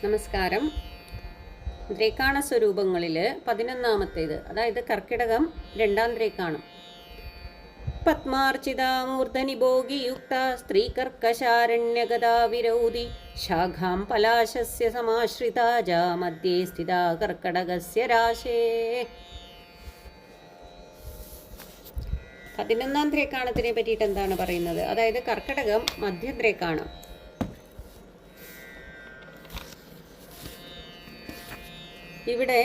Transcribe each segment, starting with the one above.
നമസ്കാരം. ദ്രേക്കാണ സ്വരൂപങ്ങളിൽ 11-ാമത്തേത്, അതായത് കർക്കിടകം 2-ാം ദ്രേക്കാണം. പത്മാർച്ചിതാമൂർധനിഭോഗിയുക്ത സ്ത്രീകർക്കശാരണ്യഗതാ വിരൗതി ശാഖാം പലാശസ്യ സമാശ്രിതാജാ മധ്യേ സ്ഥിതാ കർക്കടകസ്യ രാശേ. 11-ാം ദ്രേക്കാണത്തിനെ പറ്റിയിട്ട് എന്താണ് പറയുന്നത്? അതായത് കർക്കിടകം മധ്യദ്രേക്കാണം. ഇവിടെ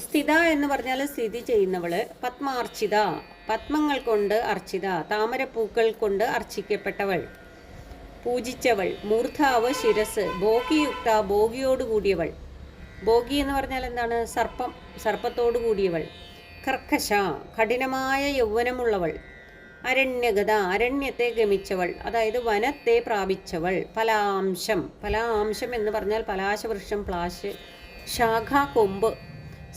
സ്ഥിത എന്ന് പറഞ്ഞാൽ സ്ഥിതി ചെയ്യുന്നവള്, പത്മാർച്ചിത പത്മങ്ങൾ കൊണ്ട് അർച്ചിത താമരപ്പൂക്കൾ കൊണ്ട് അർച്ചിക്കപ്പെട്ടവൾ, പൂജിച്ചവൾ, മൂർധാവ് ശിരസ്, ഭോഗിയുക്ത ഭോഗിയോട് കൂടിയവൾ. ഭോഗി എന്ന് പറഞ്ഞാൽ എന്താണ്? സർപ്പത്തോടു കൂടിയവൾ. കർക്കശ കഠിനമായ യൗവനമുള്ളവൾ. അരണ്യഗത അരണ്യത്തെ ഗമിച്ചവൾ, അതായത് വനത്തെ പ്രാപിച്ചവൾ. പലാംശം എന്ന് പറഞ്ഞാൽ പലാശവൃക്ഷം, പ്ലാശ്, ശാഖ കൊമ്പ്.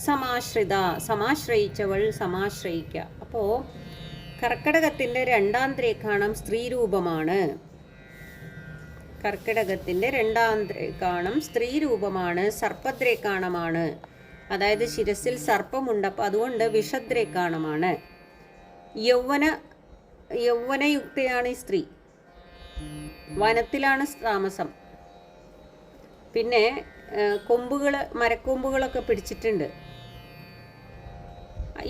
സമാശ്രിത സമാശ്രയിച്ചവൾ, സമാശ്രയിക്കുക. അപ്പോൾ കർക്കിടകത്തിൻ്റെ 2-ാം ദ്രേക്കാണം സ്ത്രീരൂപമാണ്. കർക്കിടകത്തിൻ്റെ 2-ാം ദ്രേക്കാണം സ്ത്രീരൂപമാണ്, സർപ്പദ്രേക്കാണമാണ്. അതായത് ശിരസിൽ സർപ്പമുണ്ട്, അപ്പോൾ അതുകൊണ്ട് വിഷദ്രേക്കാണമാണ്. യൗവനയുക്തയാണ് ഈ സ്ത്രീ. വനത്തിലാണ് താമസം. പിന്നെ മരക്കൊമ്പുകളൊക്കെ പിടിച്ചിട്ടുണ്ട്.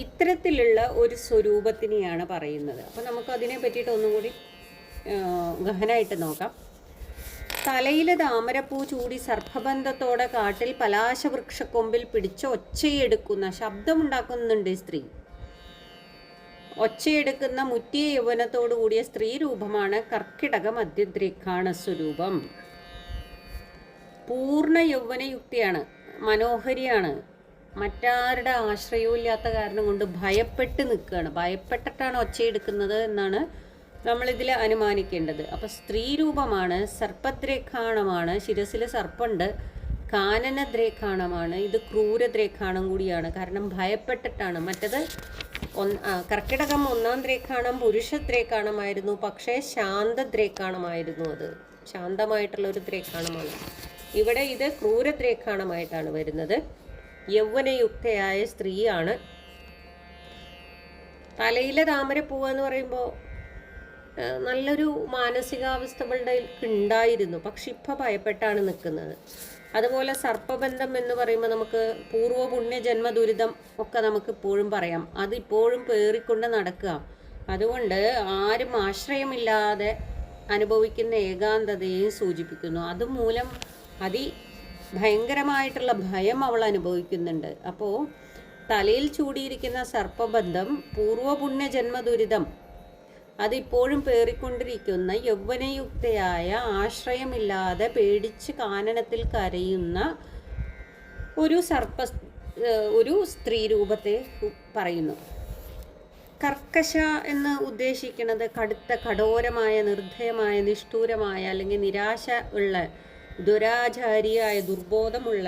ഇത്തരത്തിലുള്ള ഒരു സ്വരൂപത്തിനെയാണ് പറയുന്നത്. അപ്പോൾ നമുക്കതിനെ പറ്റിയിട്ട് ഒന്നും കൂടി ഗഹനമായിട്ട് നോക്കാം. തലയിൽ താമരപ്പൂ ചൂടി സർപ്പബന്ധത്തോടെ കാട്ടിൽ പലാശവൃക്ഷക്കൊമ്പിൽ പിടിച്ച് ഒച്ചയെടുക്കുന്ന, ശബ്ദമുണ്ടാക്കുന്നുണ്ട് ഈ സ്ത്രീ. ഒച്ചയെടുക്കുന്ന മുറ്റിയ യൗവനത്തോടു കൂടിയ സ്ത്രീ രൂപമാണ് കർക്കിടക മധ്യദ്രേക്കാണ സ്വരൂപം. പൂർണ്ണ യൗവനയുക്തിയാണ്, മനോഹരിയാണ്. മറ്റാരുടെ ആശ്രയവും ഇല്ലാത്ത കാരണം കൊണ്ട് ഭയപ്പെട്ട് നിൽക്കുകയാണ്. ഭയപ്പെട്ടിട്ടാണ് ഒച്ചയെടുക്കുന്നത് എന്നാണ് നമ്മളിതിൽ അനുമാനിക്കേണ്ടത്. അപ്പോൾ സ്ത്രീ രൂപമാണ്, സർപ്പദ്രേക്കാണമാണ്, ശിരസിൽ സർപ്പമുണ്ട്, കാനനദ്രേക്കാണമാണ്. ഇത് ക്രൂരദ്രേക്കാണം കൂടിയാണ്, കാരണം ഭയപ്പെട്ടിട്ടാണ്. മറ്റത് കർക്കിടകം 1-ാം ദ്രേക്കാണം പുരുഷദ്രേക്കാണമായിരുന്നു, പക്ഷേ ശാന്തദ്രേക്കാണമായിരുന്നു. അത് ശാന്തമായിട്ടുള്ള ഒരു ദ്രേക്കാണമാണ്. ഇവിടെ ഇത് ക്രൂരദ്രേക്കാണമായിട്ടാണ് വരുന്നത്. യൗവനയുക്തയായ സ്ത്രീയാണ്. തലയിലെ താമരപ്പൂവ് എന്ന് പറയുമ്പോൾ നല്ലൊരു മാനസികാവസ്ഥകളുടെ ഉണ്ടായിരുന്നു, പക്ഷെ ഇപ്പം ഭയപ്പെട്ടാണ് നിൽക്കുന്നത്. അതുപോലെ സർപ്പബന്ധം എന്ന് പറയുമ്പോൾ നമുക്ക് പൂർവ്വ പുണ്യ ജന്മദുരിതം ഒക്കെ നമുക്ക് ഇപ്പോഴും പറയാം. അതിപ്പോഴും പേറിക്കൊണ്ട് നടക്കുക. അതുകൊണ്ട് ആരും ആശ്രയമില്ലാതെ അനുഭവിക്കുന്ന ഏകാന്തതയെയും സൂചിപ്പിക്കുന്നു. അതുമൂലം ഭയങ്കരമായിട്ടുള്ള ഭയം അവൾ അനുഭവിക്കുന്നുണ്ട്. അപ്പോൾ തലയിൽ ചൂടിയിരിക്കുന്ന സർപ്പബന്ധം പൂർവ്വപുണ്യ ജന്മദുരിതം അതിപ്പോഴും പേറിക്കൊണ്ടിരിക്കുന്ന യൗവനയുക്തയായ, ആശ്രയമില്ലാതെ പേടിച്ച് കാനനത്തിൽ കരയുന്ന ഒരു സ്ത്രീ രൂപത്തെ പറയുന്നു. കർക്കശ എന്ന് ഉദ്ദേശിക്കുന്നത് കടുത്ത, കഠോരമായ, നിർദ്ധയമായ, നിഷ്ഠൂരമായ, അല്ലെങ്കിൽ നിരാശ ഉള്ള, ദുരാചാരിയായ, ദുർബോധമുള്ള,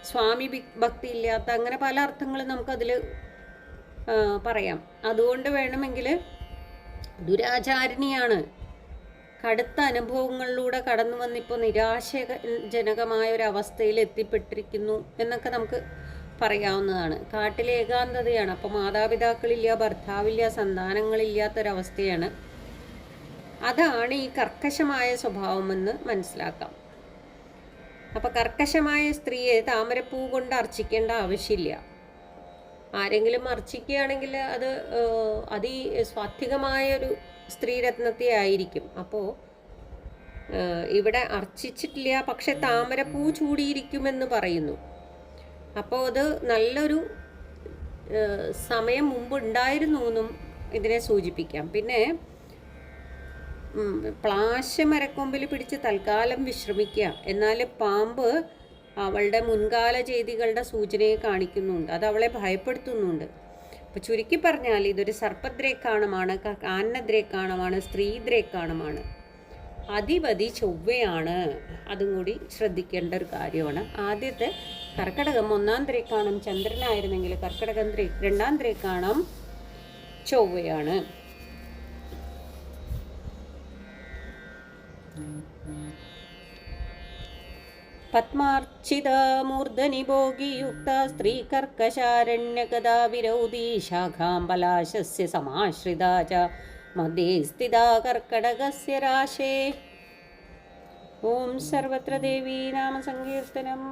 സ്വാമി ഭക്തി ഇല്ലാത്ത, അങ്ങനെ പല അർത്ഥങ്ങളും നമുക്കതിൽ പറയാം. അതുകൊണ്ട് വേണമെങ്കിൽ ദുരാചാരിണിയാണ്. കടുത്ത അനുഭവങ്ങളിലൂടെ കടന്നു വന്നിപ്പോൾ നിരാശജനകമായ ഒരു അവസ്ഥയിൽ എത്തിപ്പെട്ടിരിക്കുന്നു എന്നൊക്കെ നമുക്ക് പറയാവുന്നതാണ്. കാട്ടിലെ ഏകാന്തതയാണ്. അപ്പോൾ മാതാപിതാക്കളില്ല, ഭർത്താവില്ല, സന്താനങ്ങളില്ലാത്തൊരവസ്ഥയാണ്. അതാണ് ഈ കർക്കശമായ സ്വഭാവമെന്ന് മനസ്സിലാക്കാം. അപ്പോൾ കർക്കശമായ സ്ത്രീയെ താമരപ്പൂ കൊണ്ട് അർച്ചിക്കേണ്ട ആവശ്യമില്ല. ആരെങ്കിലും അർച്ചിക്കുകയാണെങ്കിൽ അത് സ്വാത്വികമായൊരു സ്ത്രീരത്നത്തെ ആയിരിക്കും. അപ്പോൾ ഇവിടെ അർച്ചിച്ചിട്ടില്ല, പക്ഷെ താമരപ്പൂ ചൂടിയിരിക്കുമെന്ന് പറയുന്നു. അപ്പോൾ അത് നല്ലൊരു സമയം മുമ്പ് ഉണ്ടായിരുന്നു എന്നും ഇതിനെ സൂചിപ്പിക്കാം. പിന്നെ പ്ലാശ മരക്കൊമ്പിൽ പിടിച്ച് തൽക്കാലം വിശ്രമിക്കുക. എന്നാൽ പാമ്പ് അവളുടെ മുൻകാല ചെയ്തികളുടെ സൂചനയെ കാണിക്കുന്നുണ്ട്, അത് അവളെ ഭയപ്പെടുത്തുന്നുണ്ട്. അപ്പോൾ ചുരുക്കി പറഞ്ഞാൽ ഇതൊരു സർപ്പദ്രേക്കാണമാണ്, കാനനദ്രേക്കാണമാണ്, സ്ത്രീദ്രേക്കാണമാണ്. അധിപതി ചൊവ്വയാണ്, അതും കൂടി ശ്രദ്ധിക്കേണ്ട ഒരു കാര്യമാണ്. ആദ്യത്തെ കർക്കിടകം 1-ാം ദ്രേക്കാണം ചന്ദ്രനായിരുന്നെങ്കിൽ കർക്കിടകം 2-ാം ദ്രേക്കാണം ചൊവ്വയാണ്. പത്മാർച്ചിതാ മൂർധനി ഭോഗിയുക്ത സ്ത്രീകർക്കശാരണ്യകഥാ വിരോധി ശാഖാം പലാശസ്യ സമാശ്രിതാ ച മധ്യേ സ്ഥിതാ കർക്കടകസ്യ രാശേ. ഓം സർവത്ര ദേവീ നാമ സങ്കീർത്തനം.